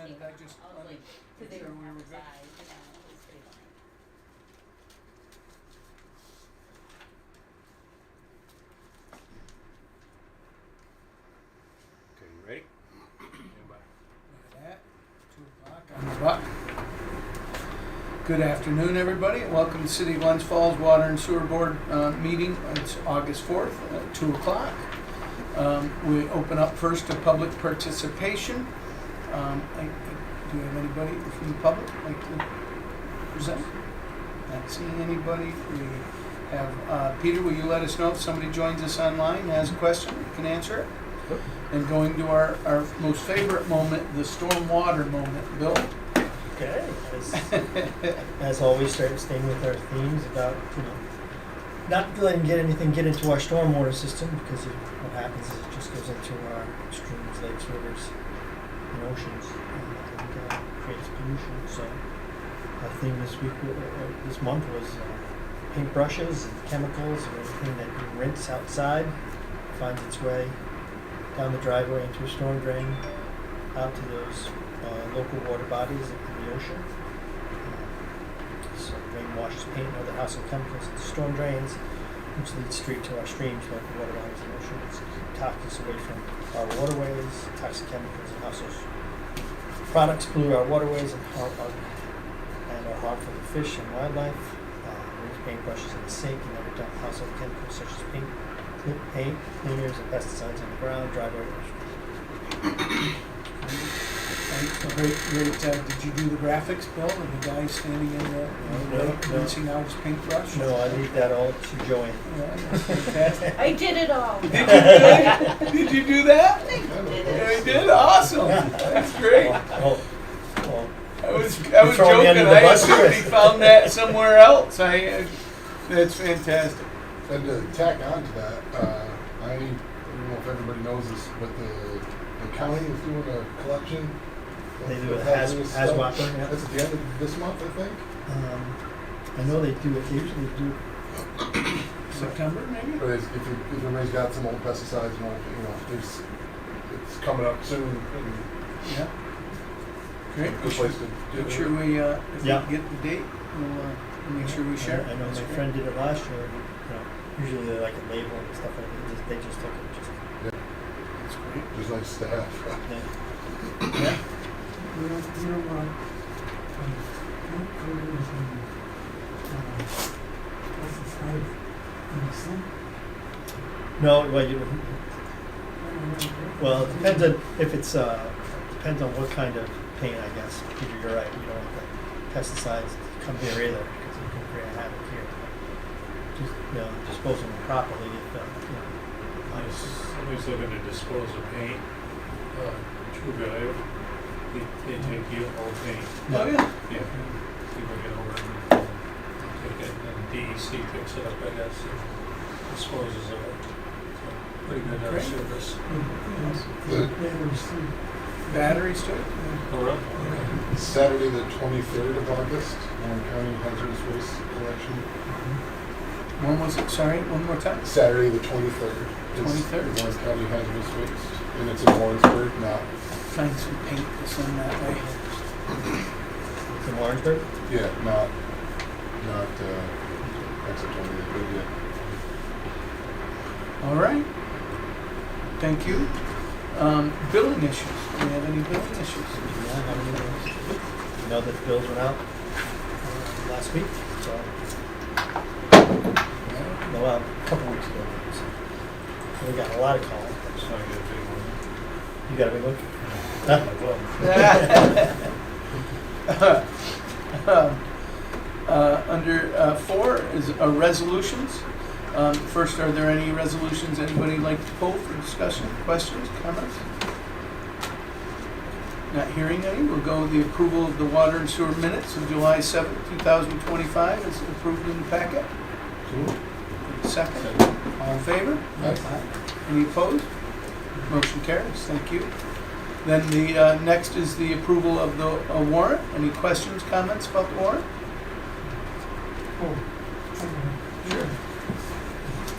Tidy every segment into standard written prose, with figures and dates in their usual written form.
it, think, I just I was wanted like, to cause make they sure were we were good. outside, you know, it was pretty funny. Okay, you ready? Stand by. Look at that, 2 o'clock on the clock. Good afternoon, everybody, and welcome to City of Glens Falls Water and Sewer Board meeting. It's August 4th at 2 o'clock. We open up first to public participation. Do you have anybody from the public like to present? Not seeing anybody. We have, Peter, will you let us know if somebody joins us online and has a question, you can answer it? Yep. And going to our most favorite moment, the stormwater moment. Bill? Okay, as always, staying with our themes about, not letting get into our stormwater system, because what happens is it just goes into our streams, lakes, rivers, and oceans, and creates pollution. So our theme this month was paintbrushes and chemicals and everything that you rinse outside finds its way down the driveway into a storm drain, out to those local water bodies in the ocean. So rain washes paint and other household chemicals into storm drains, which leads straight to our streams, local water bodies and oceans. Toxins away from our waterways, toxic chemicals and household products pollute our waterways and are harmful to fish and wildlife. Rinse paintbrushes in the sink and never dump household chemicals such as paint cleaners and pesticides on the ground, driveway. Great. Did you do the graphics, Bill, of the guy standing in the lake rinsing out his paintbrush? No, I leave that all to Joanne. Yeah, that's fantastic. I did it all. Did you do it? Did you do that? I did Yeah, it. you did? Awesome. That's great. Oh, well, I was throw me joking. under the I bus, assumed Chris. he found that somewhere else. That's fantastic. And to tack on to that, I don't know if everybody knows this, but the county is doing a collection. they do of it hazardous stuff. Whopper, yeah. That's at the end of this month, I think. I know they do it, they usually do it. September, maybe? But if everybody's got some old pesticides and old, it's coming up soon. And Yeah. Great. good place to Make do sure it. we, if Yeah. we get the date, we'll make sure we share. I know That's my great. friend did it last year. Usually they like a label and stuff like that. They just took it. That's great. Just nice to have. Yeah. Yeah. No, well, it depends on if it's depends on what kind of paint, I guess. Peter, you're right. We don't want the pesticides to come here either because it can create havoc here. Just dispose them properly. If somebody's looking to dispose of paint, True Value, they take you all paint. Oh, yeah. Yeah. You bring it over and take it, and DEC picks it up, I guess, and disposes of it. So, pretty good Great. service. Batteries too? Oh, really? Okay. Saturday the 23rd of August, Warren County Hazardous Waste Collection. When was it? Sorry, one more time? Saturday the 23rd. 23rd. Warren County Hazardous Waste. And it's in Warrensburg, not, Find some paint to send that way. It's in Lawrenceburg. yeah, not, exit 20, but yeah. All right. Thank you. Billing issues. Do we have any billing issues? Yeah, how many of those? You know that the bills went out last week, so no, well, a couple weeks ago. So we got a lot of calls. So I get a big one. You got a big one? Under 4 is resolutions. First, are there any resolutions anybody would like to pull for discussion, questions, comments? Not hearing any, we'll go with the approval of the water and sewer minutes of July 7th, 2025 as approved in the packet. Second. All in favor? Aye. Any opposed? Motion carries. Thank you. Then the next is the approval of the warrant. Any questions, comments about the warrant? Sure.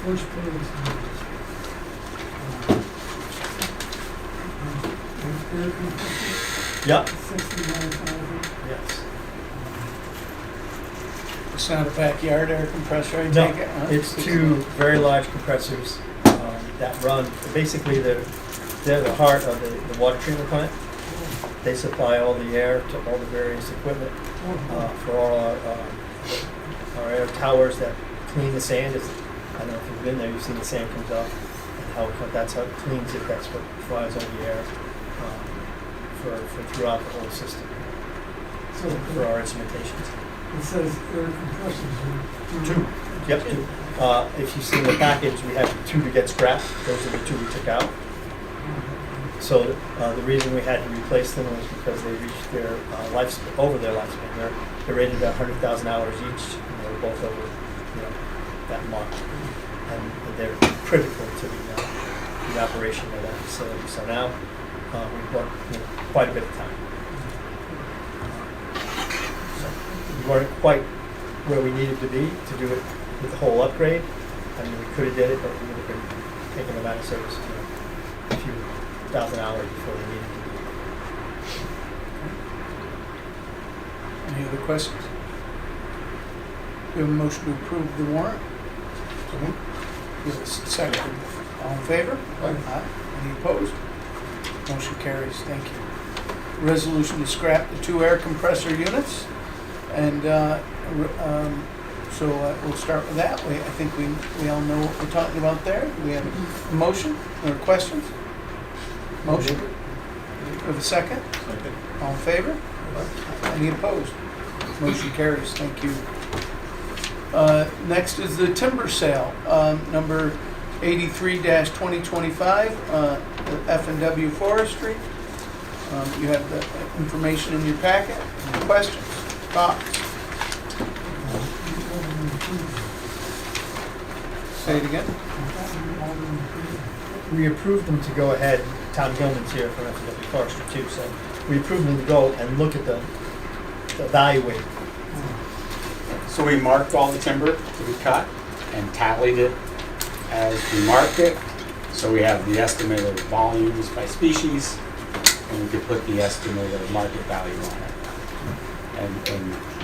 First page. Yep, 69,000. yes. It's not a backyard air compressor, I No, take it? huh? it's two very large compressors that run, basically they're the heart of the water treatment plant. They supply all the air to all the various equipment for all our air towers that clean the sand. I don't know if you've been there, you've seen the sand comes off and that's how it cleans it. That's what flies all the air for throughout the whole system So for our instrumentations. it says air compressors. Two. Yep, two. If you see in the package, we have two to get scrapped. Those are the two we took out. So the reason we had to replace them was because they reached their over their lifespan. They're rated at 100,000 hours each, and they were both over, that mark. And they're critical to the operation of that facility. So now we've got quite a bit of time. So we weren't quite where we needed to be to do it with the whole upgrade. I mean, we could have did it, but we would have been taking them out of service a few thousand hours before they needed to be. Any other questions? We have a motion to approve the warrant. We have a second. All in favor? Aye. Any opposed? Motion carries. Thank you. Resolution to scrap the two air compressor units. And so we'll start with that. I think we all know what we're talking about there. Do we have a motion or questions? Motion. With a second? Second. All in favor? Any opposed? Motion carries. Thank you. Next is the timber sale, number 83-2025, F&W Forestry. You have the information in your packet. Any questions? Thoughts? Say it again. We approved them to go ahead. Tom Gilman's here from F&W Forestry too, so we approved them to go and look at the evaluate. So we marked all the timber to be cut and tallied it as we marked it. So we have the estimated volumes by species, and we could put the estimated market value on it. And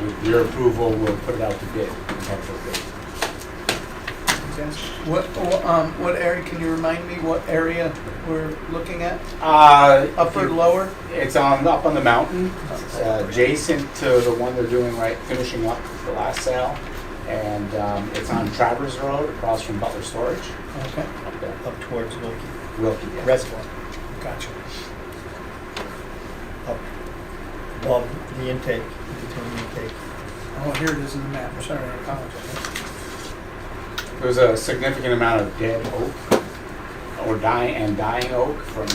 with your approval, we'll put it out to bid, potential bid. What area, can you remind me what area we're looking at? Upper, lower? It's up on the mountain, adjacent to the one they're doing finishing up the last sale. And it's on Travers Road, across from Butler Storage, Okay, up there. Up towards Wilkie, yeah. Reservoir, gotcha. up above the intake, between the intake. Oh, here it is in the map. Sorry, I apologize. There's a significant amount of dead oak or dying oak from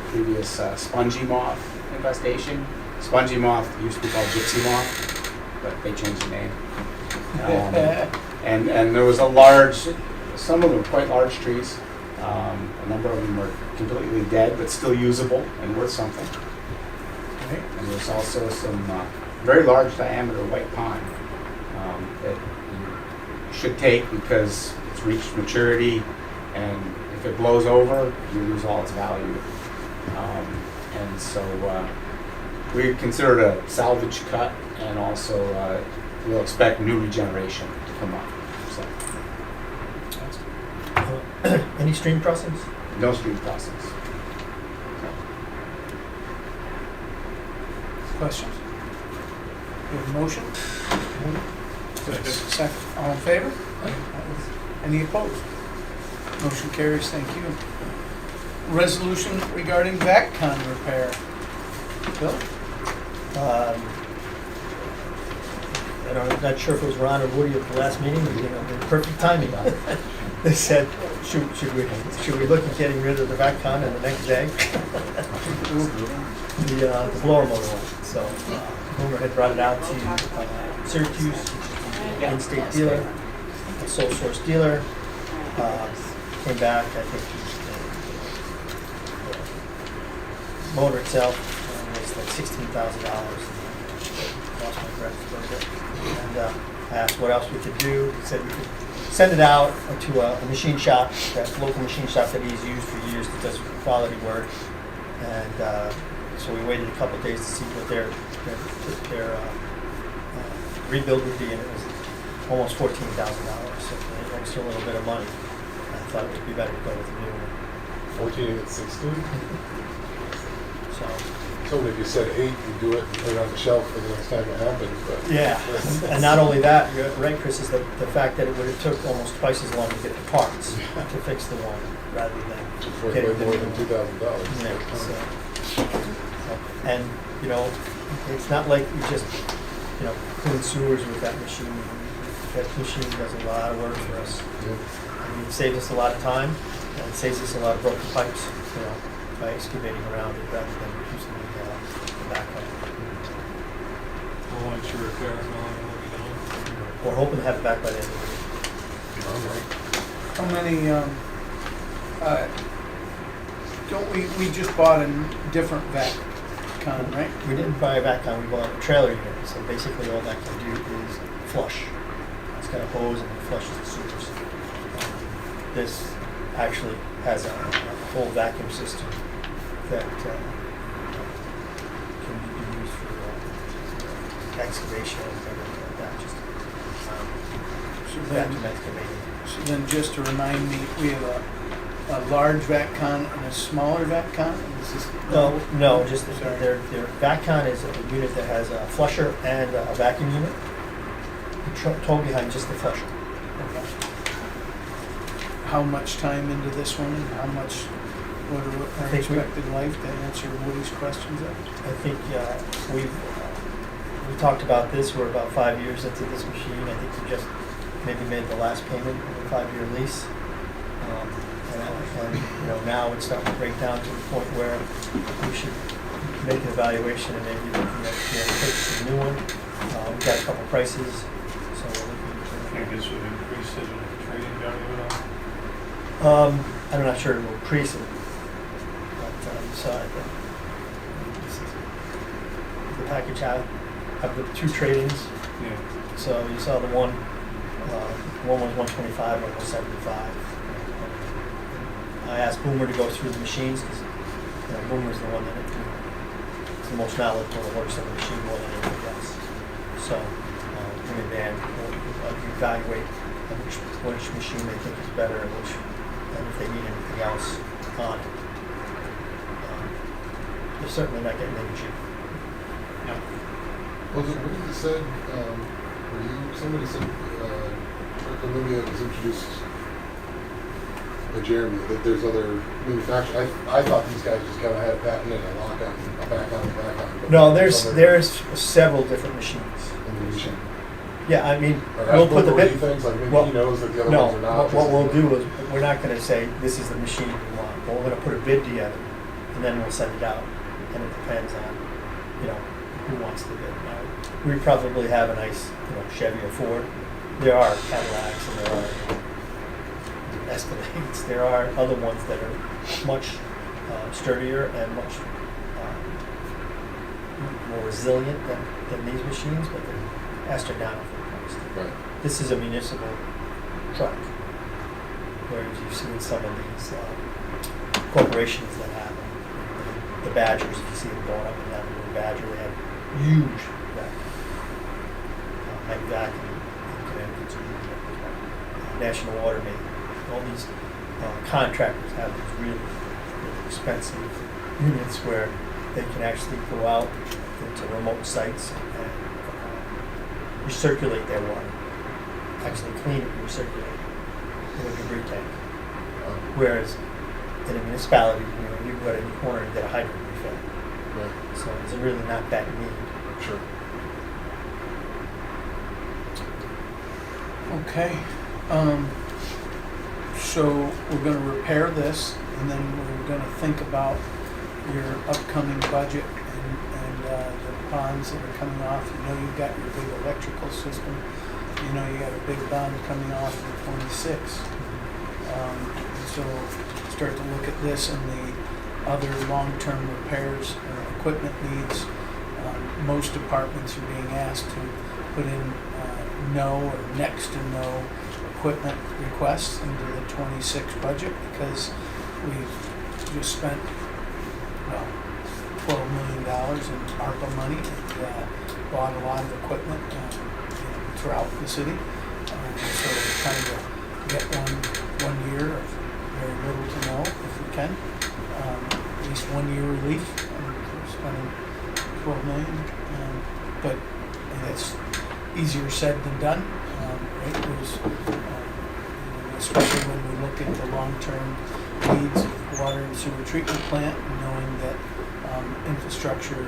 previous spongy moth infestation. Spongy moth used to be called gypsy moth, but they changed the name. And there was some of them quite large trees. A number of them were completely dead, but still usable and worth something. Okay. And there's also some very large diameter white pine that you should take because it's reached maturity, and if it blows over, you lose all its value. And so we consider it a salvage cut, and also we'll expect new regeneration to come up. So Any stream crossings? no stream crossings. Questions? We have a motion? Second. All in favor? Any opposed? Motion carries. Thank you. Resolution regarding VACCON repair. Bill? And I'm not sure if it was Ron or Woody at the last meeting, but perfect timing. They said, should we look at getting rid of the VACCON in the next day? The blower motor one. So Boomer had brought it out to Syracuse, in-state dealer, a sole source dealer. Came back, I think the motor itself was like $16,000. Lost my breath a little bit. And I asked what else we could do. He said we could send it out to a machine shop, that local machine shop that he's used for years that does quality work. And So we waited a couple of days to see what their rebuild would be, and it was almost $14,000. So it was still a little bit of money. I thought it would be better to go with the new one. 14 and 16. So, So if you said 8, you do it and put it on the shelf for the next time it happens. But yeah, and not only that, you're right, Chris, is the fact that it would have took almost twice as long to get the parts to fix the one rather than it's worth getting way the more new than one. $2,000. Yeah, so, and, you know, it's not like you just, you know, clean sewers with that machine. That machine does a lot of work for us. Yeah. I mean, it saves us a lot of time, and it saves us a lot of broken pipes, you know, by excavating around it rather than using the backhoe. Well, once you repair it, no, it'll be done. We're hoping to have it back by the end of the week. All right. How many, don't we just bought a different vac con, right? We didn't buy a backhoe, we bought a trailer unit, so basically all that can do is flush. It's got a hose and it flushes the sewers. This actually has a full vacuum system that can be used for excavation and everything like that, just So vacuum then, excavating. so then just to remind me, we have a large vac con and a smaller vac con? Is this- No, just Sorry. their VacCon is a unit that has a flusher and a vacuum unit. The tow behind just the flusher. Okay. How much time into this one and how much, what I are our think we- expected life to answer Woody's questions there? I think we talked about this. We're about 5 years into this machine. I think we just maybe made the last payment of a 5-year lease. And you know, now it's starting to break down to the point where we should make an evaluation and maybe looking at purchasing a new one. We've got a couple prices, so we're looking. I think this would increase the trading value at all. I'm not sure it will increase it, but you saw it. This is the package have the 2 trade-ins. Yeah. So you saw the one was 125, one was 75. I asked Boomer to go through the machines because Boomer's the one that is the most knowledgeable and works on the machine more than anybody else. So him and Dan will evaluate which machine they think is better and if they need anything else on it. They're certainly not getting any cheaper. No. Was it what you said? Somebody said Olivia was introduced to Jeremy that there's other manufacturers. I thought these guys just kind of had a patent and a lock on, a back on. But No, there's other several different machines. in the machine. Yeah, I mean, Or we'll put the bit. things like maybe well, he knows that the other No, ones are not. what we'll do is, we're not gonna say, this is the machine we want, but we're gonna put a bid together, and then we'll send it out, and it depends on, who wants the bid. Now, we probably have a nice, Chevy or Ford, there are Cadillacs, and there are Escalades, there are other ones that are much sturdier and much more resilient than these machines, but they're astronomical priced. Right. This is a municipal truck, whereas you've seen some of these corporations that have them. The Badgers, if you see them going up and down the little Badger, they have huge vacuum. Like vacuum in Connecticut, National Water Main. All these contractors have these really, really expensive units where they can actually go out into remote sites and recirculate their water. Actually clean it and recirculate it in a debris tank. Whereas in a municipality, you go to any corner and get a hydrant refill. Right. So it's really not that need. Sure. Okay, so we're gonna repair this, and then we're gonna think about your upcoming budget and the bonds that are coming off. You've got your big electrical system, you got a big bond coming off in 26. So start to look at this and the other long-term repairs or equipment needs. Most departments are being asked to put in no or next to no equipment requests into the 26 budget because we've just spent, $12 million in ARPA money and bought a lot of equipment throughout the city. So we're trying to get one year of very little to no, if we can. At least 1 year relief. We're spending $12 million, but that's easier said than done. Right? There's, especially when we look at the long-term needs of the water and sewer treatment plant, knowing that infrastructure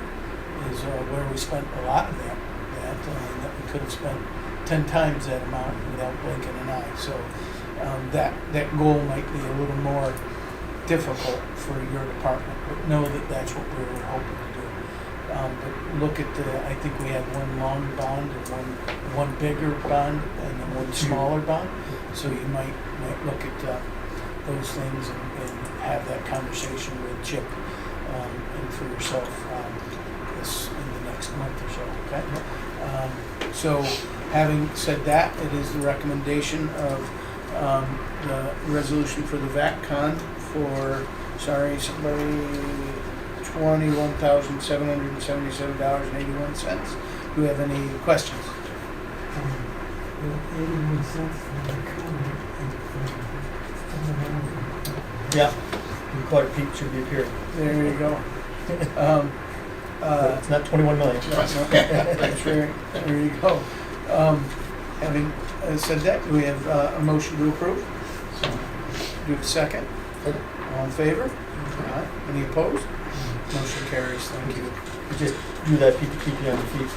is where we spent a lot of that we could have spent 10 times that amount without blinking an eye. So that goal might be a little more difficult for your department, but know that that's what we were hoping to do. But look at I think we had one long bond and one bigger bond and then one smaller bond. So you might look at those things and have that conversation with Chip and for yourself this in the next month or so. Okay. So having said that, it is the recommendation of the resolution for the VACCON for $21,777.81. Do we have any questions? 81 cents for the comment. Yeah. You caught it, Pete, should be appearing. There you go. But it's not 21 million. That's right. There you go. Having said that, do we have a motion to approve? Do we have a second? All in favor? Aye. Any opposed? Motion carries. Thank you. You just do that, Pete, to keep you on your feet.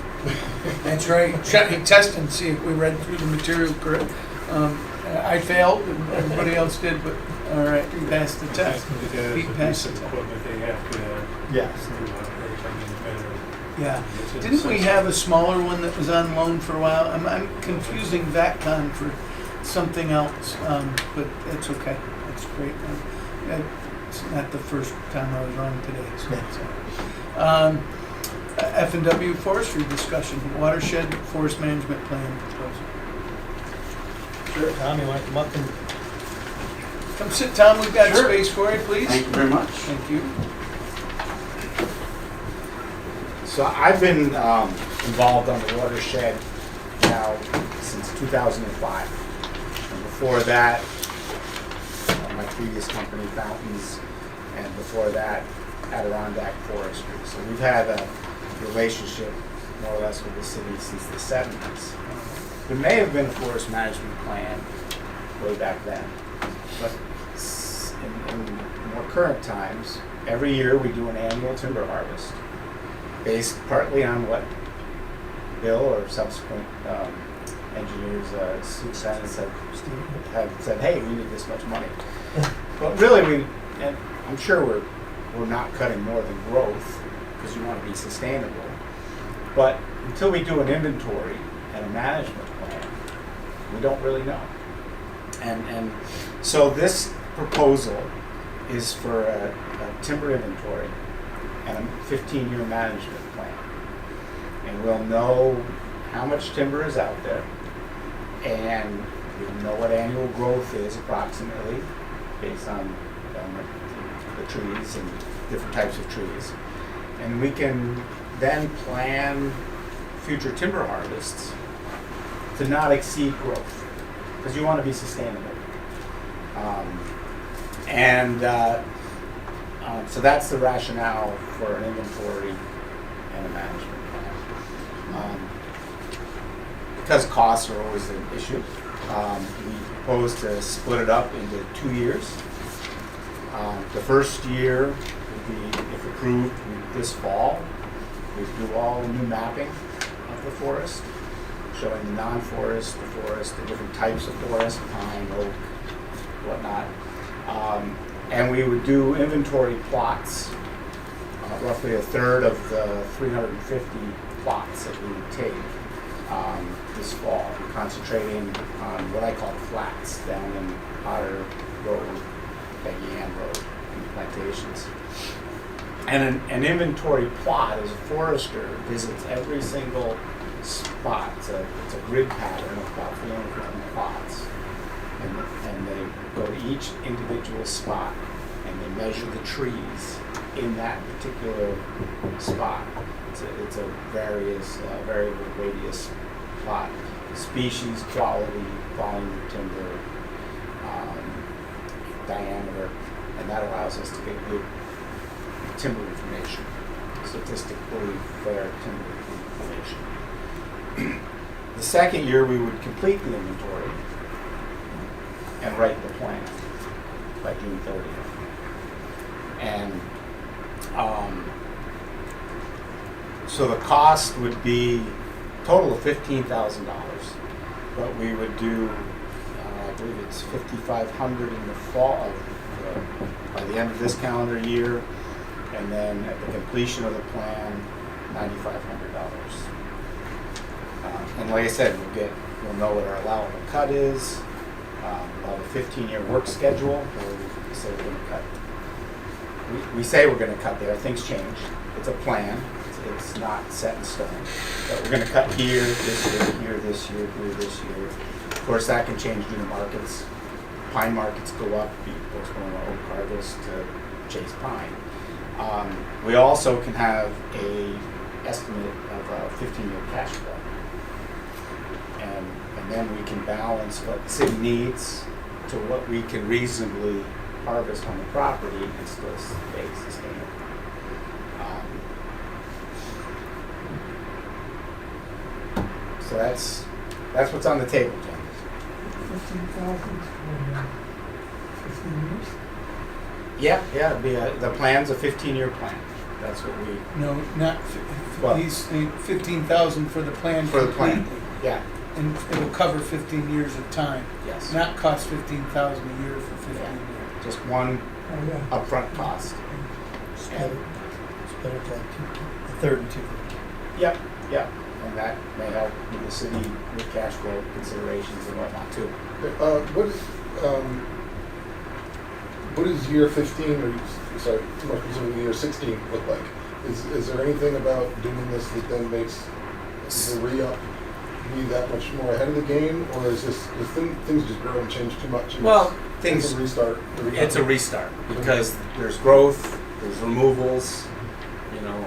That's right. Test and see if we read through the material correct. I failed, and everybody else did, but all right, you passed the test. Pete passed the test. Equipment they have to Yes. do everything better. Yeah. Didn't we have a smaller one that was on loan for a while? I'm confusing VACCON for something else, but it's okay. That's great. It's not the first time I was wrong today. So F&W forestry discussion, watershed forest management plan proposal. Sure, Tom, you want to come up and Come sit, Tom. We've got Sure. space for you, please. Thank you very much. Thank you. So I've been involved on the watershed now since 2005. And before that, my previous company, Fountains, and before that, Adirondack Forestry. So we've had a relationship more or less with the city since the 70s. There may have been a forest management plan way back then, but in more current times, every year we do an annual timber harvest based partly on what Bill or subsequent engineers, superintendents have said, hey, we need this much money. But really, and I'm sure we're not cutting more than growth because we want to be sustainable. But until we do an inventory and a management plan, we don't really know. And so this proposal is for a timber inventory and a 15-year management plan. And we'll know how much timber is out there, and we'll know what annual growth is approximately based on the trees and different types of trees. And we can then plan future timber harvests to not exceed growth, because you want to be sustainable. So that's the rationale for an inventory and a management plan. Because costs are always an issue, we propose to split it up into 2 years. The first year would be, if approved, this fall. We do all new mapping of the forest, showing the non-forest, the forest, the different types of forest, pine, oak, whatnot. And we would do inventory plots, roughly a third of the 350 plots that we would take this fall, concentrating on what I call flats down in Otter Road, Peggy Ann Road, and plantations. And an inventory plot, as a forester, visits every single spot. It's a grid pattern of about 350 plots. And they go to each individual spot and they measure the trees in that particular spot. It's a variable radius plot. Species, quality, volume of timber, diameter, and that allows us to get good timber information, statistically fair timber information. The second year, we would complete the inventory and write the plan by June 30th. And so the cost would be total of $15,000, but we would do, I believe it's $5,500 in the fall, by the end of this calendar year, and then at the completion of the plan, $9,500. And like I said, we'll know what our allowable cut is, about a 15-year work schedule, where we say we're going to cut. We say we're going to cut there. Things change. It's a plan. It's not set in stone. But we're going to cut here, this year, here, this year, here, this year. Of course, that can change due to markets. Pine markets go up. People's going to oak harvest to chase pine. We also can have a estimate of a 15-year cash flow. And then we can balance what the city needs to what we can reasonably harvest on the property and still stay sustainable. So that's what's on the table, Jen. 15,000 for 15 years? Yeah, it'd be the plan's a 15-year plan. That's what we No, not, Well- he's saying 15,000 for the plan. for the plan. completely. Yeah. And it'll cover 15 years of time, Yes. not cost 15,000 a year for 15 Yeah. years. Just one Oh, yeah. upfront cost. Split it like a third and two. Yep. And that may help with the city with cash flow considerations and whatnot too. What is year 15, or sorry, more specifically year 16 look like? Is there anything about doing this that then makes the re-up be that much more ahead of the game, or is things just grow and change too much? And Well, it's a restart. It's a restart because there's growth, there's removals, you know.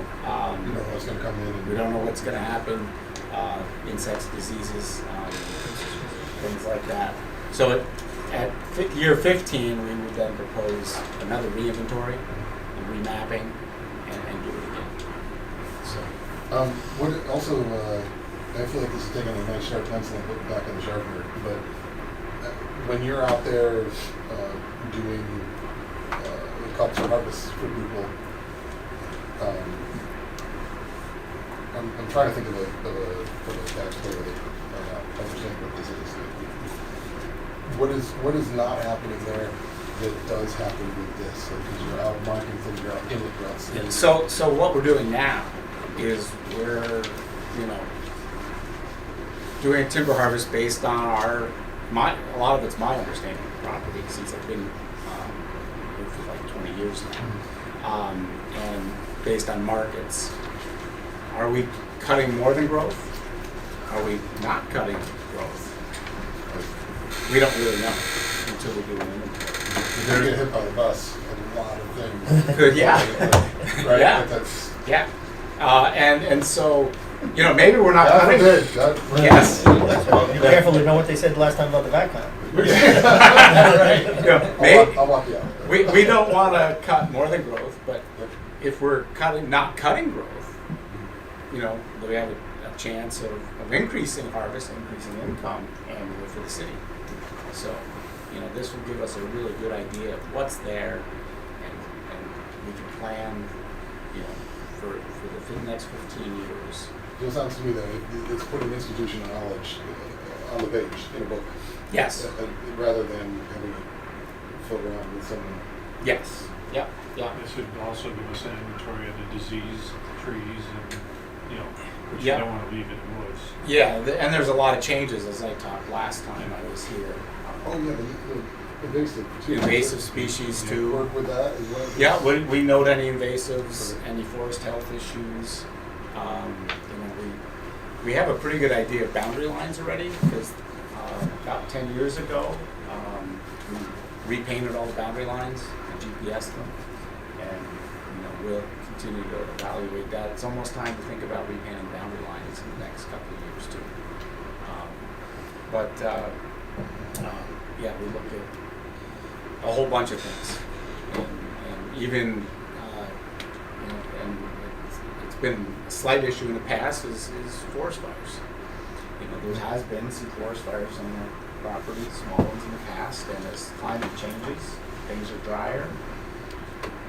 You know what's going to come in. And We don't know what's going to happen, insects, diseases, things like that. So at year 15, we would then propose another re-inventory and remapping and do it again. So, what also, I feel like this is taking a nice sharp pencil and putting it back in the sharpener, but when you're out there doing cuts or harvests for people, I'm trying to think of a taxpayer that understand what this is. What is not happening there that does happen with this? Because you're out marking things, you're out in the grass. and so what we're doing now is we're, doing a timber harvest based on a lot of it's my understanding of the property since I've been here for like 20 years now, and based on markets. Are we cutting more than growth? Are we not cutting growth? We don't really know until we do an inventory. You're going to get hit by the bus a lot of things. Good, yeah. Right? Yeah. That's, Yeah, and so, maybe we're not God cutting. forbid, God forbid. Yes. Be careful, you know what they said last time about the vacuum. Maybe, I'll walk you out. we don't want to cut more than growth, but if we're not cutting growth, we have a chance of increasing harvest, increasing income annually for the city. So, this will give us a really good idea of what's there, and we can plan, for the next 15 years. It sounds to me that it's putting institutional knowledge on the page in a book. Yes. Rather than having it float around with someone. Yes. Yep. This would also give us an inventory of the diseased trees and, which Yeah. you don't want to leave in the woods. Yeah, and there's a lot of changes as I talked last time I was here. Oh, yeah, the invasive. too. Invasive species too. Work with that as well? Yeah, we note any invasives, any forest health issues. We have a pretty good idea of boundary lines already because about 10 years ago we repainted all the boundary lines and GPS them, and we'll continue to evaluate that. It's almost time to think about repainting boundary lines in the next couple of years too. Yeah, we look at a whole bunch of things, and even and it's been a slight issue in the past is forest fires. There has been some forest fires on the property, small ones in the past, and as climate changes, things are drier,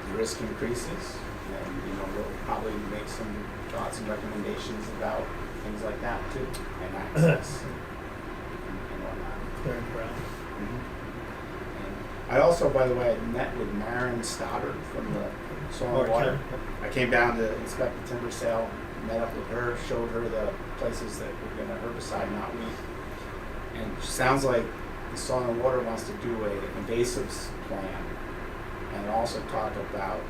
the risk increases, and we'll probably make some thoughts and recommendations about things like that too, and access and whatnot. Clearing ground. And I also, by the way, I met with Maren Stoddard from the Soil and Water. I came down to inspect the timber sale, met up with her, showed her the places that we're going to herbicide, not weed. And it sounds like the Soil and Water wants to do an invasives plan and also talk about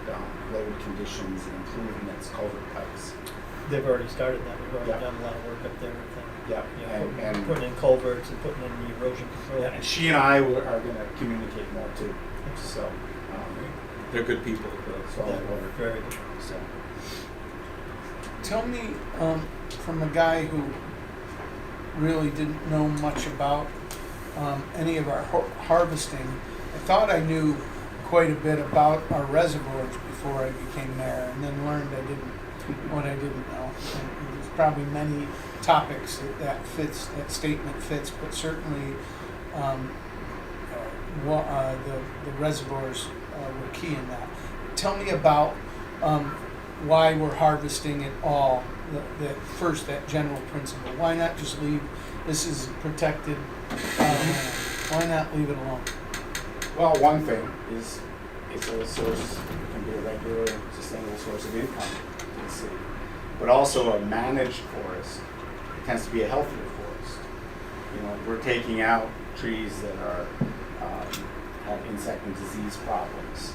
road conditions and improvements, culvert pipes. They've already started that. We've already Yep. done a lot of work up there with them. Yep. And Putting in culverts and putting in the erosion control. and she and I are going to communicate more too. So they're good people at the Soil and Water. Very good. So. Tell me, from a guy who really didn't know much about any of our harvesting, I thought I knew quite a bit about our reservoirs before I became mayor, and then learned what I didn't know. And there's probably many topics that statement fits, but certainly the reservoirs were key in that. Tell me about why we're harvesting it all. That general principle. Why not just leave this is protected? Why not leave it alone? Well, one thing is it's a source, it can be a regular, sustainable source of income to the city. But also a managed forest tends to be a healthier forest. We're taking out trees that are have insect and disease problems,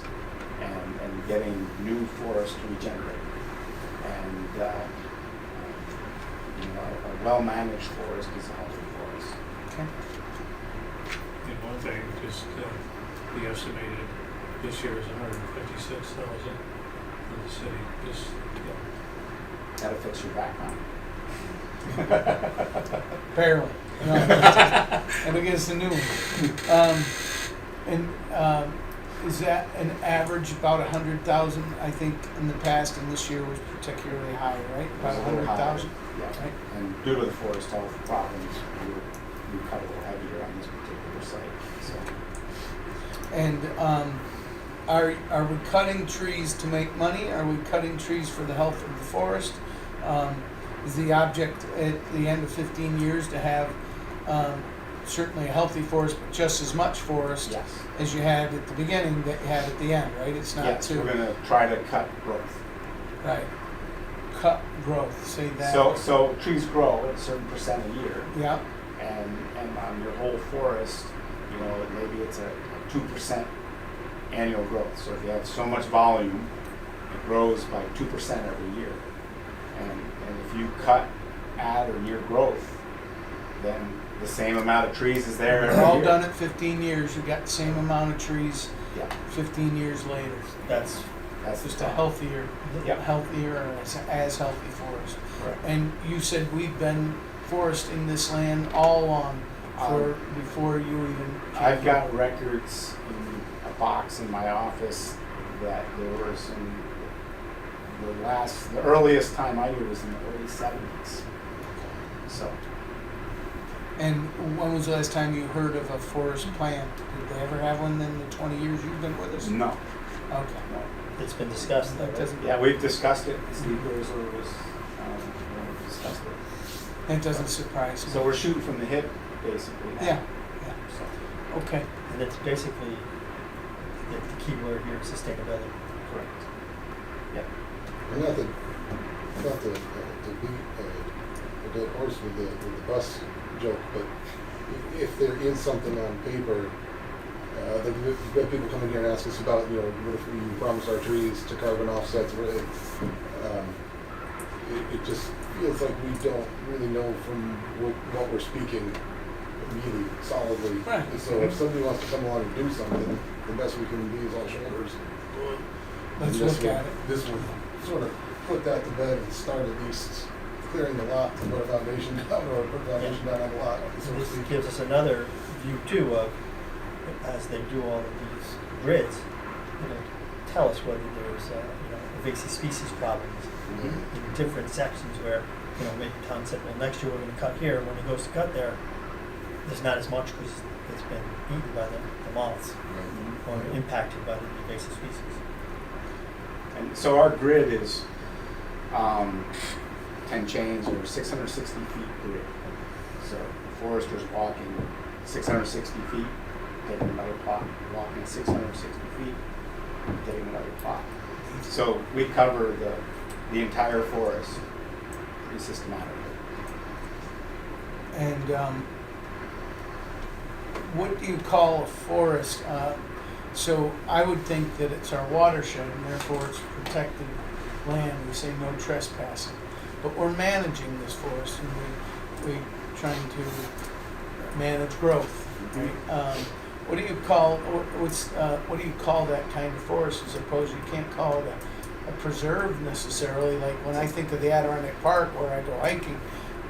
and getting new forest to regenerate. And a well-managed forest is a healthy forest. Okay. And one thing, just we estimated this year is 156,000 for the city. Just That'll fix your background. Barely. And against the new one. Is that an average about 100,000? I think in the past, and this year was particularly high, right? About It's a little higher. 100,000. Yeah. Right. And due to the forest health problems, we cut a little heavier on this particular site. So. And are we cutting trees to make money? Are we cutting trees for the health of the forest? Is the object at the end of 15 years to have certainly a healthy forest, but just as much forest Yes. as you had at the beginning that you had at the end, right? It's not Yes, too we're going to try to cut growth. right. Cut growth. Say that. So trees grow at a certain percent a year, Yeah. and on your whole forest, maybe it's a 2% annual growth. So if you have so much volume, it grows by 2% every year. And if you cut at or near growth, then the same amount of trees is there. We're every all year. done at 15 years. You got the same amount of trees Yeah, 15 years later. That's that's Just the a problem. healthier, or as healthy forest. Correct. And you said we've been foresting this land all along before you even. I've got records in a box in my office that there were some. The earliest time I knew was in the early 70s. So. And when was the last time you heard of a forest plan? Did they ever have one in the 20 years you've been with us? No. Okay. it's been discussed. That doesn't. Yeah, we've discussed it. Steve Roser was discussed it. It doesn't surprise me. So we're shooting from the hip, basically. now. Yeah. So, Okay. And it's basically the key word here is sustainability. correct. Yeah. And not to beat a dead horse with the bus joke, but if there is something on paper, that you've got people coming here and ask us about, what if we promise our trees to carbon offsets? It just feels like we don't really know from what we're speaking really solidly. Right. And so if somebody wants to come along and do something, the best we can be is all shoulders. Let's this look would- at it. This would sort of put that to bed and start at least clearing the lot to put a foundation down or put a foundation down on the lot. So this gives us another view too of, as they do all of these grids, tell us whether there's, invasive species problems in different sections where, maybe Tom said, well, next year we're gonna cut here, and when he goes to cut there, there's not as much because it's been eaten by the moths or impacted by the invasive species. And so our grid is 10 chains or 660 feet grid. So the forester's walking 660 feet, taking another plot, walking 660 feet, taking another plot. So we cover the entire forest pretty systematically. And what do you call a forest? So I would think that it's our watershed and therefore it's protected land. We say no trespassing. But we're managing this forest and we're trying to manage growth. Right? What do you call what do you call that kind of forest? I suppose you can't call it a preserve necessarily. Like when I think of the Adirondack Park where I go hiking,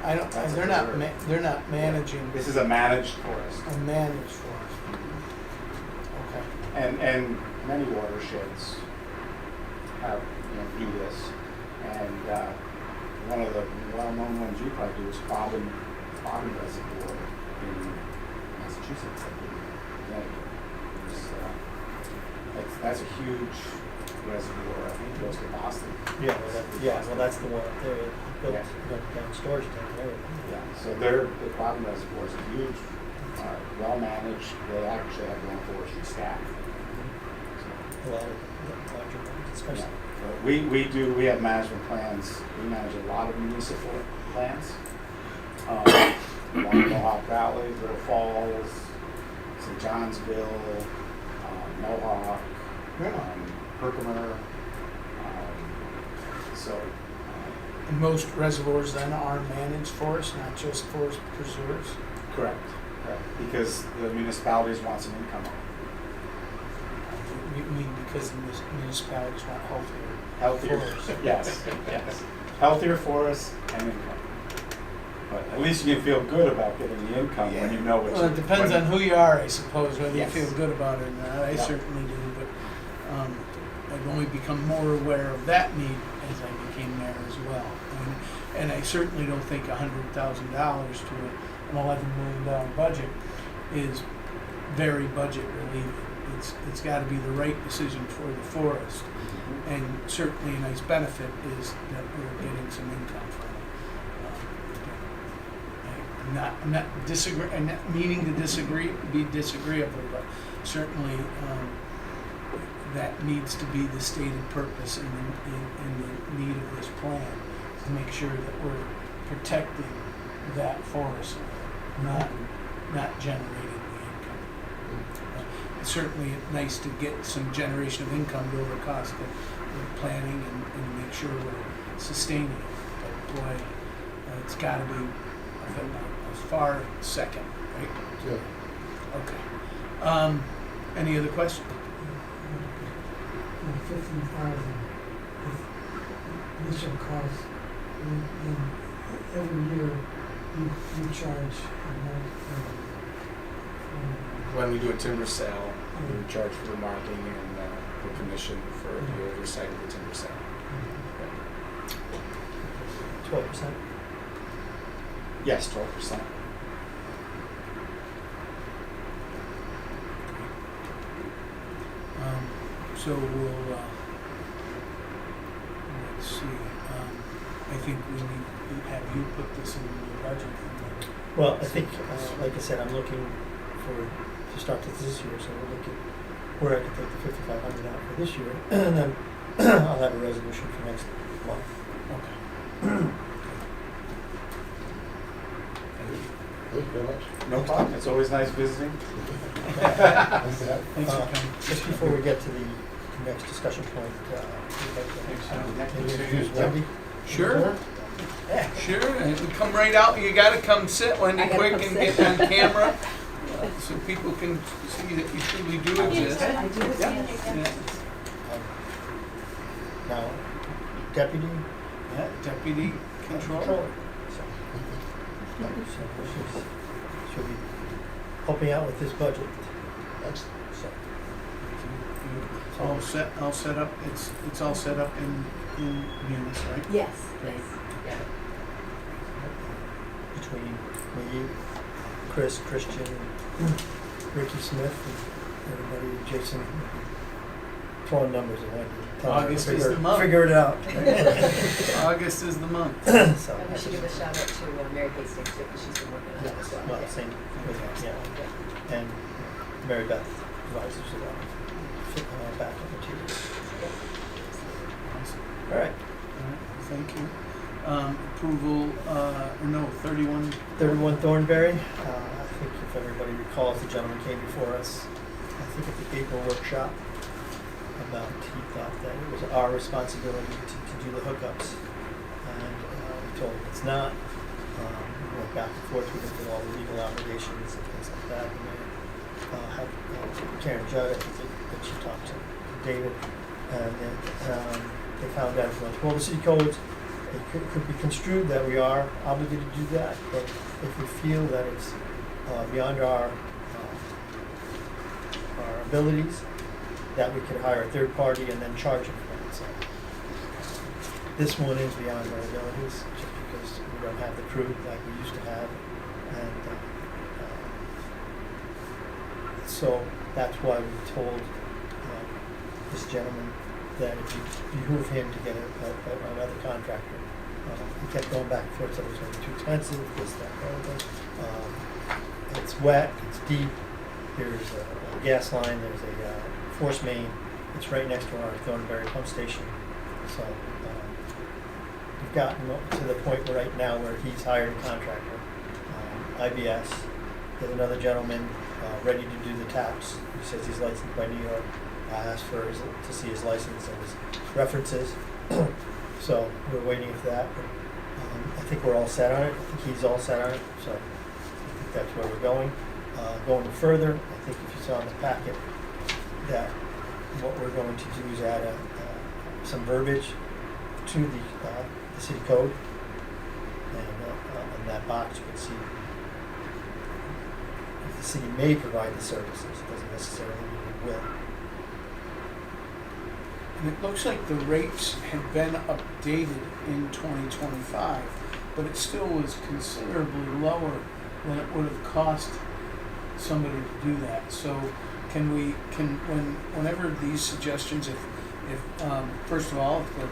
I don't. That's a They're not. preserve. They're not managing. This is a managed forest. A managed forest. Okay. And many watersheds have, do this. And one of the well-known ones you probably do is Quabbin Reservoir in Massachusetts, I believe, Connecticut. That's a huge reservoir. I think it goes to Boston. Well, that's the one up there. Built Yeah. down storage tank and everything. Yeah, so the Quabbin Reservoir is a huge, well-managed. They actually have their own forestry staff. A lot of larger ones, especially. Yeah. We have management plans. We manage a lot of municipal plans. Along Mohawk Valley, Little Falls, St. Johnsville, Mohawk, Herkimer. And most reservoirs then are managed forests, not just forest preserves. Correct. Because the municipalities want some income. You mean because the municipalities want Healthier, forests? yes. Healthier forests and income. But at least you can feel good about getting the income when you know what Well, it depends on who you are, I suppose, whether Yes. you feel good about it or not. I Yeah. certainly do, but I've only become more aware of that need as I became mayor as well. And I certainly don't think $100,000 to an $11 million budget is very budget relieving. It's got to be the right decision for the forest. And certainly a nice benefit is that we're getting some income from it. I'm not disagree. I'm not meaning to be disagreeable, but certainly that needs to be the stated purpose and the need of this plan to make sure that we're protecting that forest, not generating the income. It's certainly nice to get some generation of income to overcost the planning and make sure we're sustaining it. But boy, it's got to be a far second, right? Yeah. Okay. Any other questions? 15,000 initial cost, and every year you charge amount When we do a timber sale, we charge for the marking and the commission for the oversight of the timber sale. 12%. Yes, 12%. So we'll, let's see, I think we need to have you put this in the budget. Well, I think, like I said, I'm looking to start this year, so we'll look at where I can take the 5,500 out for this year, and then I'll have a resolution for next month. Okay. Thank you very much. No problem. It's always nice visiting. Nice to have. Thanks for coming. Just before we get to the next discussion point, we'd like to introduce Wendy. Sure. Sure, and come right out, you gotta come sit, Wendy, I gotta quick, come and sit. get on camera, so people can see that you truly do exist. I do. Yeah. now deputy Yeah, deputy controller. So she'll be helping out with this budget. Excellent. So, It's all set up, it's all set up in Munis, right? Yes, Great. yes, between me, Chris, Christian, Ricky Smith, and everybody, Jason, throwing numbers at Wendy. telling her to August is the figure- month. Figure it out. August is the month. So, And we should give a shout out to Mary Hastings too, because she's been working on it as well. well, same with that, yeah. And Mary Beth advises a lot of backup materials. Awesome. All right, All right, thank you. Approval, or no, 31. 31 Thornberry. I think if everybody recalls, the gentleman came before us, I think at the April workshop, about he thought that it was our responsibility to do the hookups. And we told him it's not. We went back and forth with him with all the legal obligations and things like that. And then had Karen Judd, I think that she talked to David, and then they found out from the Board of City Codes, it could be construed that we are obligated to do that, but if we feel that it's beyond our abilities, that we could hire a third party and then charge them for it. So this one is beyond our abilities, just because we don't have the crew like we used to have, and so that's why we told this gentleman that it would behoove him to get another contractor. He kept going back and forth, said it was going to be too expensive, this, that, whatever. It's wet, it's deep, there's a gas line, there's a force main, it's right next to our Thornberry pump station. So we've gotten to the point right now where he's hired a contractor, IBS. There's another gentleman ready to do the taps. He says he's licensed by New York. I asked to see his license and his references. So we're waiting for that. But, I think we're all set on it. I think he's all set on it. So I think that's where we're going. Going further, I think if you saw in the packet that what we're going to do is add some verbiage to the city code. And in that box you can see if the city may provide the services. It doesn't necessarily mean it will. And it looks like the rates had been updated in 2025, but it still was considerably lower than it would have cost somebody to do that. So whenever these suggestions, if first of all, if the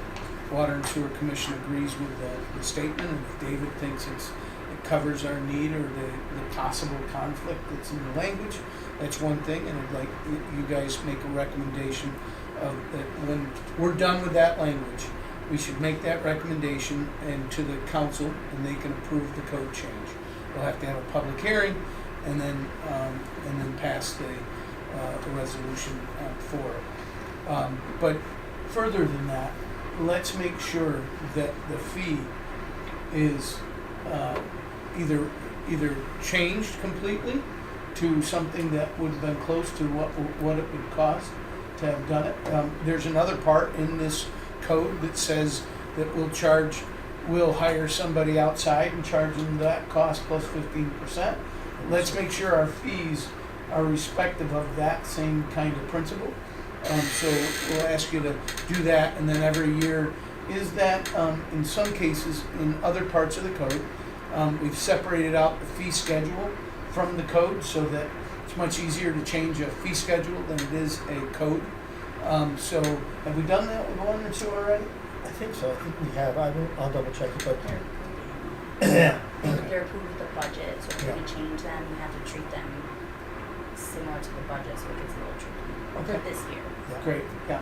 Water and Sewer Commission agrees with the statement, and if David thinks it covers our need or the possible conflict that's in the language, that's one thing, and I'd like you guys make a recommendation of that when we're done with that language, we should make that recommendation and to the council, and they can approve the code change. We'll have to have a public hearing, and then pass the resolution for it. But further than that, let's make sure that the fee is either changed completely to something that would have been close to what it would cost to have done it. There's another part in this code that says that we'll hire somebody outside and charge them that cost plus 15%. Let's make sure our fees are respective of that same kind of principle. So we'll ask you to do that, and then every year is that in some cases, in other parts of the code, we've separated out the fee schedule from the code so that it's much easier to change a fee schedule than it is a code. So have we done that with one or two already? I think so. I think we have. I'll double check it, but They're approved with the budget, so if Yeah. we're gonna change them, we have to treat them similar to the budget, so it gets a little tricky. Okay. For this year. yeah. Great, yeah.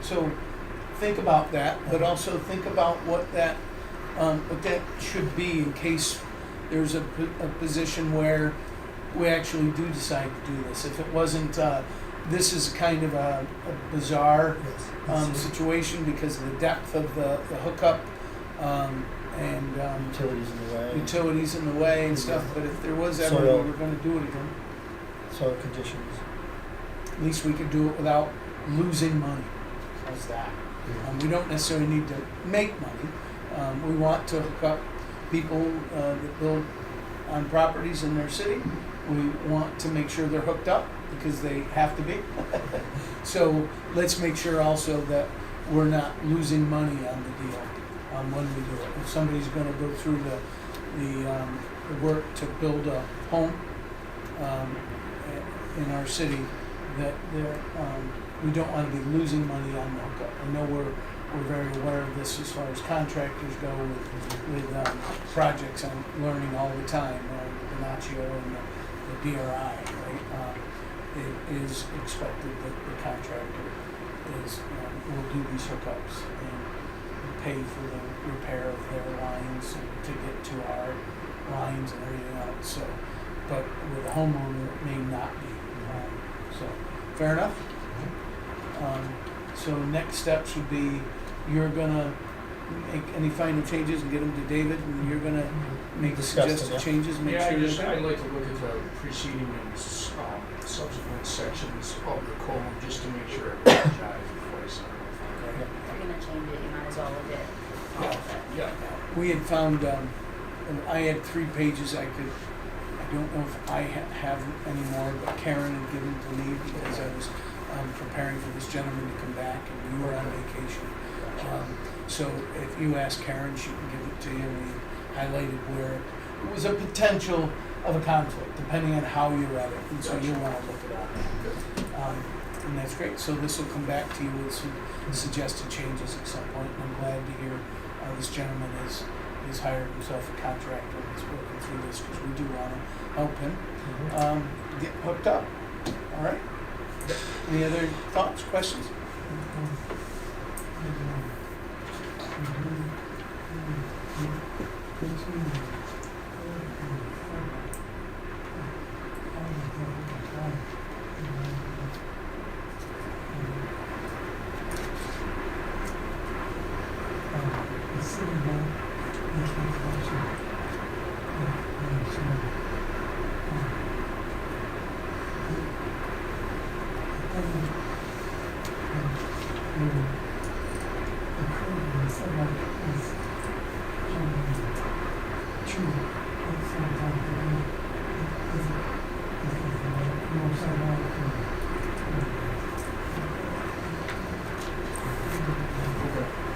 So think about that, but also think about what that should be in case there's a position where we actually do decide to do this. If it wasn't, this is kind of a bizarre Yes. situation because of the depth of the hookup and Utilities in the way. utilities in the way and stuff, but if there was ever, Soil. we were gonna do it again, Soil conditions. at least we could do it without losing money. How's that? We don't necessarily need to make money. We want to hook up people that build on properties in their city. We want to make sure they're hooked up because they have to be. So let's make sure also that we're not losing money on the deal when we do it. If somebody's going to go through the work to build a home in our city, that we don't want to be losing money on the hookup. I know we're very aware of this as far as contractors go with projects. I'm learning all the time, the Nacho and the DRI, right? It is expected that the contractor will do these hookups and pay for the repair of their lines and to get to our lines and everything else. So, but with a homeowner, it may not be. So, fair enough? So next steps would be, you're gonna make any final changes and get them to David, and you're gonna make the Discuss them, suggested yeah. changes, make Yeah, sure I just, they're I'd good. like to look at the preceding and subsequent sections of the code, just to make sure everything's jives before I sign off. If you're gonna change it, you might as well look at all of it. Yeah. We had found, I had 3 pages I don't know if I have any more, but Karen had given to me because I was preparing for this gentleman to come back and we were on vacation. So if you ask Karen, she can give it to you. We highlighted where it was a potential of a conflict, depending on how you're at it, and so you want to look at all that. And that's great. So this will come back to you with some suggested changes at some point. And I'm glad to hear this gentleman has hired himself a contractor and is working through this because we do want to help him get hooked up. All right. Any other thoughts, questions?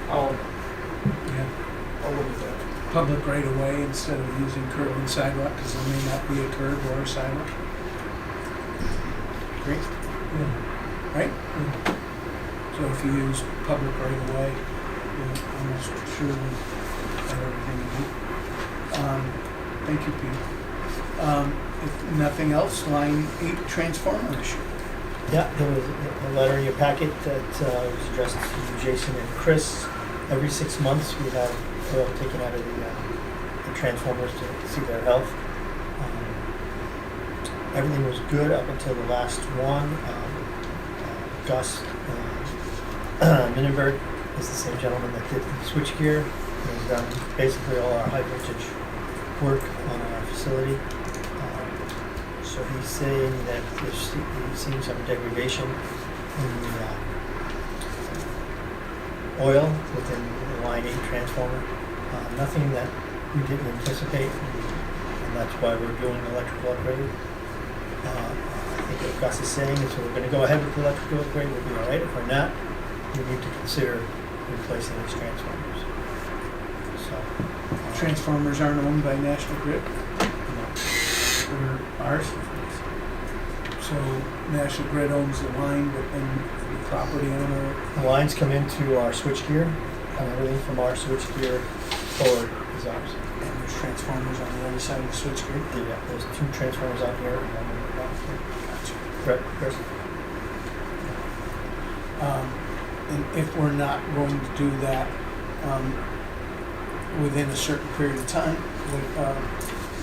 I'll Yeah. look at that. Public right of way instead of using curb and sidewalk because there may not be a curb or a sidewalk. Great. Right? So if you use public right of way, you're almost sure you have everything you need. Thank you, Peter. If nothing else, line 8 transformer issue. Yeah, there was a letter in your packet that was addressed to Jason and Chris. Every 6 months, we have oil taken out of the transformers to see their health. Everything was good up until the last one. Gus Minenberg is the same gentleman that did the switchgear. He's done basically all our high voltage work on our facility. So he's saying that he's seen some degradation in the oil within the line 8 transformer. Nothing that we didn't anticipate, and that's why we're doing an electrical upgrade. I think what Gus is saying is we're going to go ahead with the electrical upgrade, we'll be all right. If we're not, we need to consider replacing these transformers. So, Transformers aren't owned by National Grid, or ours. So National Grid owns the line, but then the property owner. the lines come into our switchgear, and everything from our switchgear forward is ours. And there's transformers on the other side of the switchgear. Yeah, there's 2 transformers out here and 1 in the back. Gotcha. Correct, Chris? And if we're not going to do that within a certain period of time,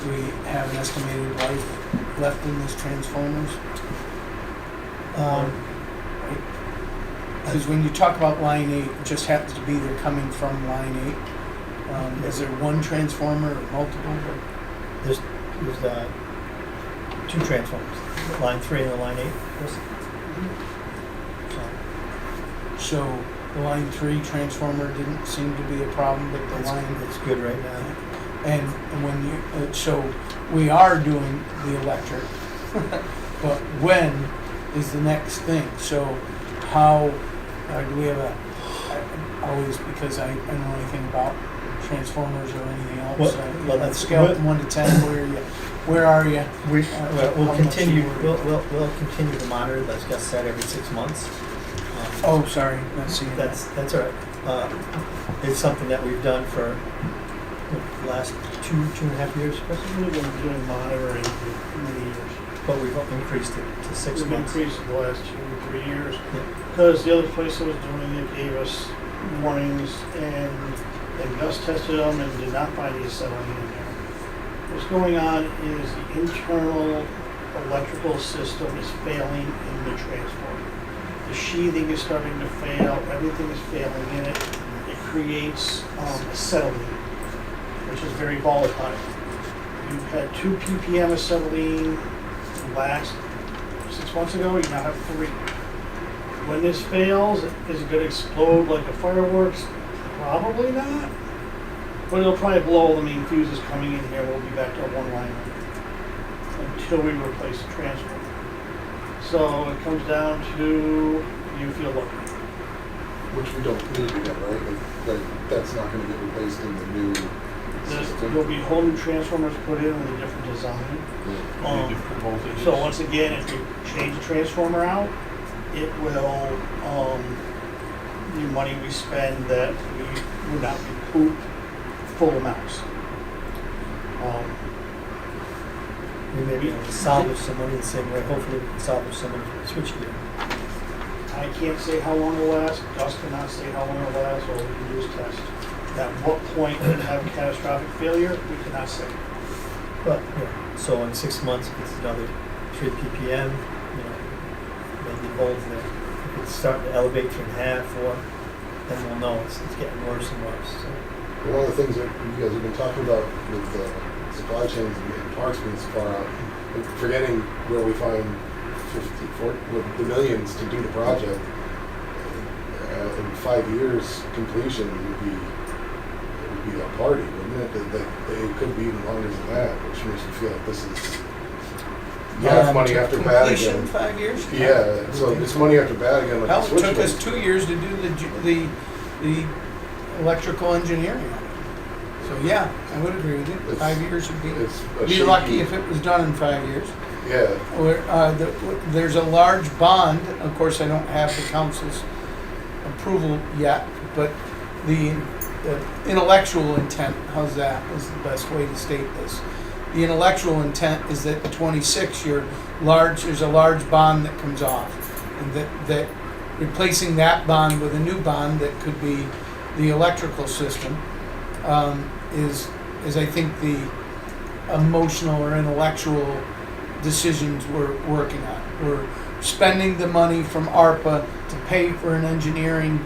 we have an estimated life left in these transformers. Because when you talk about line 8, it just happens to be they're coming from line 8. Is there one transformer or multiple? There's 2 transformers, line 3 and the line 8, Chris. So, So The line 3 transformer didn't seem to be a problem, but the line, It's good right now. and when you, so we are doing the electric, but when is the next thing? So how, do we have always, because I don't know anything about transformers or anything else. Well, You well, know, that's scale what- from 1 to 10, where are you? We'll how much continue, you were- we'll continue to monitor, that's got set every 6 months. Oh, sorry, not seeing that. That's all right. It's something that we've done for the last two and a half years, Chris, We've been doing monitoring for many years. but we've increased it to 6 We've months. increased it the last 2 or 3 years. Yeah. Because the other place that was doing it gave us warnings and Gus tested them and did not find any acetylene in there. What's going on is the internal electrical system is failing in the transformer. The sheathing is starting to fail, everything is failing in it. It creates acetylene, which is very volatile. You've had 2 ppm acetylene last 6 months ago, you now have 3. When this fails, is it gonna explode like a fireworks? Probably not. But it'll probably blow the main fuses coming in here, we'll be back to a 1 line until we replace the transformer. So it comes down to, you feel lucky. Which we don't need again, right? That's not gonna get replaced in the new system. There'll be whole new transformers put in with a different design. Different voltages. So once again, if we change the transformer out, it will, the money we spend that we would not recoup full amounts. We may be able to salvage some money the same way, hopefully we can salvage some money from the switchgear. I can't say how long it'll last, Gus cannot say how long it'll last, all we can do is test. At what point it will have catastrophic failure, we cannot say. But, so in 6 months, if it's another 3 ppm, maybe it holds there. If it's starting to elevate 3.5, 4, then we'll know it's getting worse and worse. So. One of the things that you guys have been talking about with supply chains and parts being so far out, and forgetting where we find the millions to do the project, in 5 years completion would be a party, wouldn't it? That it could be even longer than that, which makes me feel like this is money after bad Completion, again. 5 years? Yeah, so it's money after bad again. Like Hell, the it took switch us 2 years to do the electrical engineering on it. So yeah, I would agree with you. It's- 5 years would It's a be shaky- lucky if it was done in 5 years. Yeah, There's a large bond, of course, I don't have the council's approval yet, but the intellectual intent, how's that, is the best way to state this. The intellectual intent is that the 26, there's a large bond that comes off, and that replacing that bond with a new bond that could be the electrical system, is I think the emotional or intellectual decisions we're working on. We're spending the money from ARPA to pay for an engineering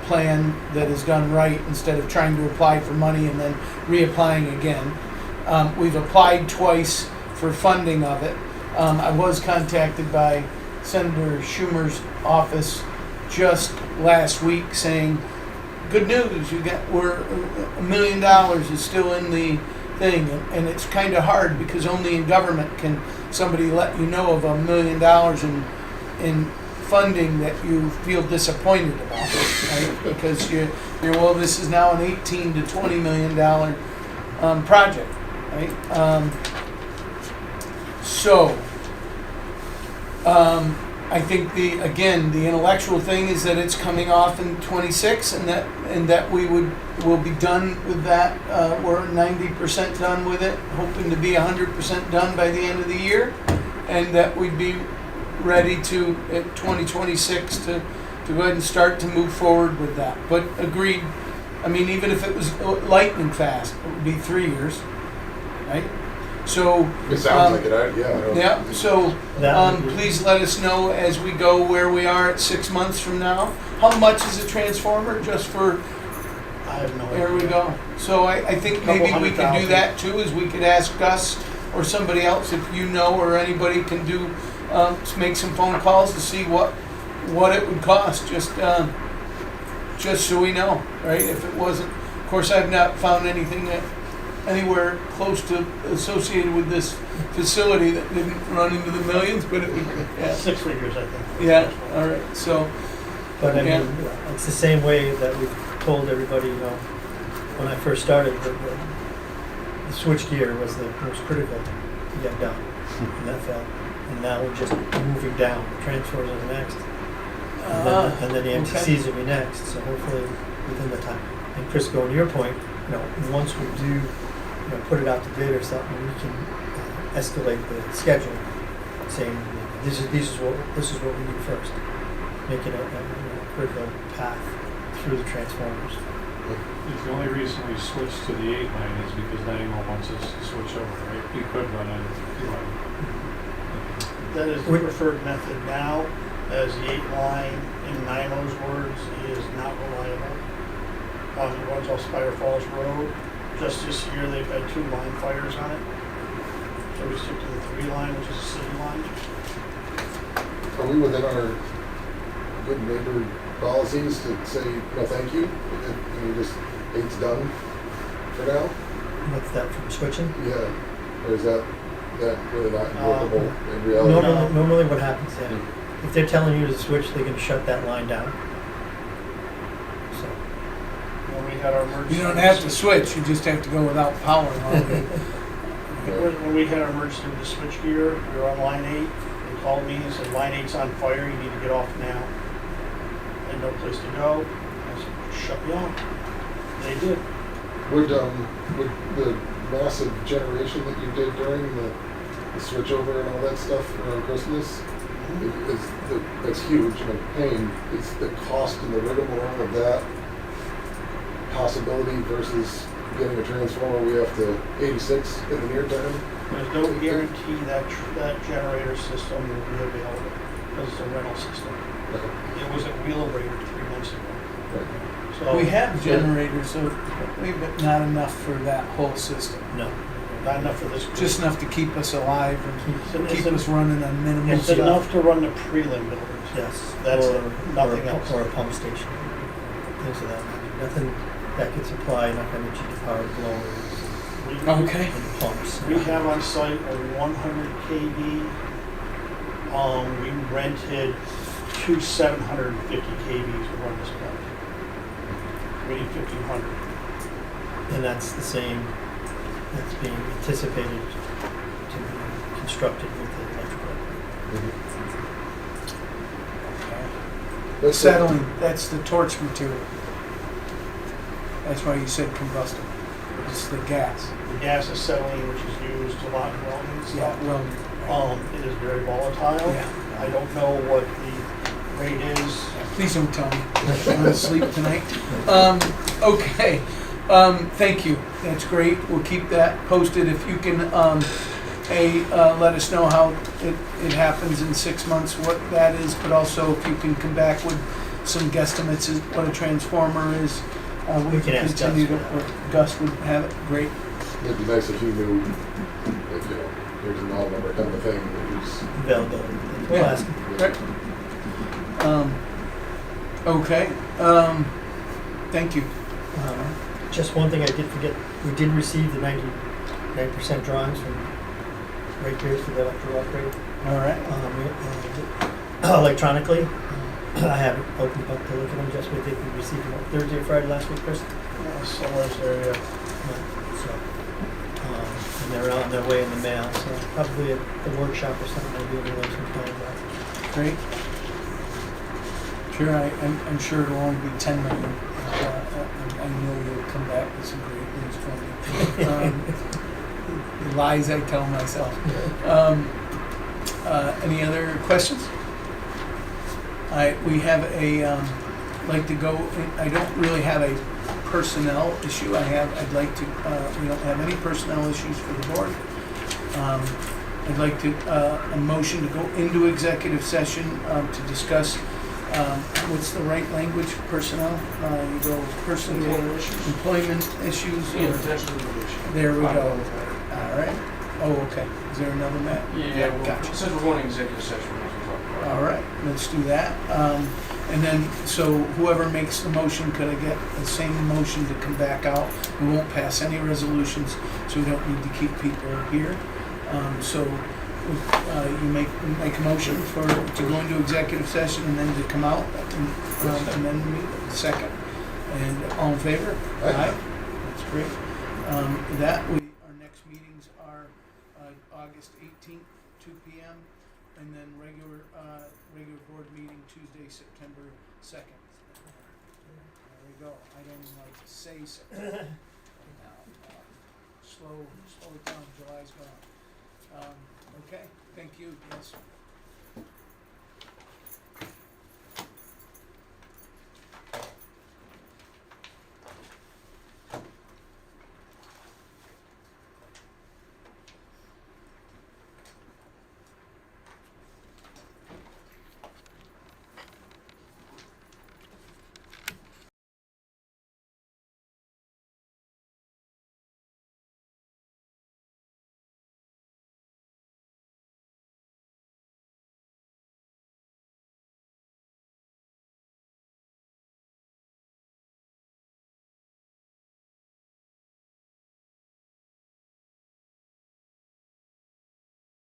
plan that is done right instead of trying to apply for money and then reapplying again. We've applied twice for funding of it. I was contacted by Senator Schumer's office just last week saying, good news, we're $1 million is still in the thing, and it's kind of hard because only in government can somebody let you know of $1 million in funding that you feel disappointed about, right? Because well, this is now an $18 to $20 million project, right? I think the intellectual thing is that it's coming off in 26, and that will be done with that. We're 90% done with it, hoping to be 100% done by the end of the year, and that we'd be ready to at 2026 to go ahead and start to move forward with that. But agreed. I mean, even if it was lightning fast, it would be 3 years, right? So it sounds like it. I don't yeah. So That would be- please let us know as we go where we are at 6 months from now. How much is a transformer? Just for I have no idea. there we go. So I think maybe we could do $200,000. that too, is we could ask Gus or somebody else if you know or anybody can do to make some phone calls to see what it would cost. Just just so we know, right? If it wasn't, of course, I've not found anything that anywhere close to associated with this facility that didn't run into the millions, but it would, yeah. 6 figures, I think. Yeah, all right, so, But I Yeah. mean, it's the same way that we've told everybody, when I first started, the switch gear was the most critical to get done, and that failed. And now we're just moving down, the transfers are the next, and then the MTCs will be next, so hopefully within the time. And Chris, going to your point, once we do, put it out to bid or something, we can escalate the schedule, saying, this is what we need first. Make it a critical path through the transformers. The only reason we switched to the 8 line is because Dynamo wants us to switch over, right? We could run a 2 line. That is the preferred method now, as the 8 line, in Nymo's words, is not reliable. It runs off Spire Falls Road. Just this year, they've had 2 line fires on it. So we stick to the 3 line, which is a city line. Are we within our good neighbor policies to say, no, thank you, and we just, it's done for now? What's that from switching? Yeah, or is that really not workable in reality? Normally what happens, if they're telling you to switch, they're gonna shut that line down. So, When we had our emergency. you don't have to switch, you just have to go without power. When we had our emergency with the switch gear, we were on line 8. They called me and said, line 8's on fire, you need to get off now. Had no place to go. I said, shut me off. They did. Would the massive generation that you did during the switchover and all that stuff around Christmas, that's huge and a pain. Is the cost and the rigmarole of that possibility versus getting a transformer we have to 86 in the near term? There's no guarantee that that generator system will be available because it's a rental system. It was at Wheeler Rate 3 months ago. Right. So We have generators, but not enough for that whole system. no. not enough for this. Just enough to keep us alive and keep us running on minimum It's stuff. enough to run the prelim buildings. Yes. That's or, it. Nothing else. Or a pump station. Things of that nature. Nothing that could supply enough energy to power blowers Okay. and pumps. We have on site a 100 kV. We rented 2 750 kVs to run this plant. We need 1,500. And that's the same that's being anticipated to be constructed with the electrical. That's Settling, that's the torch material. That's why you said combustible. It's the gas. The gas acetylene, which is used a lot in welding and Yeah, stuff, well, it is very volatile. yeah. I don't know what the rate is. Please don't tell me. I'm gonna sleep tonight. Okay. Thank you. That's great. We'll keep that posted. If you can, let us know how it happens in 6 months, what that is, but also if you can come back with some guesstimates as what a transformer is. We can ask Gus continue for to, that. or Gus would have it. Great. It'd be nice if you knew that, here's an all number kind of thing. It was, Availability. We'll Yeah. ask. Right. Okay. Thank you. Just one thing I did forget, we did receive the 99% drawings from ratepayers for the electrical upgrade All right. electronically. I haven't opened up to look at them, just we think we received them on Thursday or Friday last week, Chris. Somewhere there, yeah. So, and they're on their way in the mail, so probably at the workshop or something, I'll be able to learn some time about it. Great. Sure, I'm sure it'll only be 10 million. I know you'll come back with some great news for me. The lies I tell myself. Any other questions? We have like to go, I don't really have a personnel issue. I'd like to, we don't have any personnel issues for the board. I'd like to, a motion to go into executive session to discuss, what's the right language, personnel? You go personal, employment issues? Yeah, or- potential litigation. There we go. Okay. All right. Oh, okay. Is there another map? Yeah, well, Gotcha. since we're going to executive session, we might as well All right, let's do that. And then, so whoever makes the motion, could I get the same motion to come back out? We won't pass any resolutions, so we don't need to keep people here. So you make a motion to go into executive session and then to come out, and then meet. Second. And all in favor? Aye. That's great. Our next meetings are August 18th, 2 p.m., and then regular board meeting Tuesday, September 2nd. There we go. I don't even like to say September. Slow down. July's gone. Okay, thank you. Yes.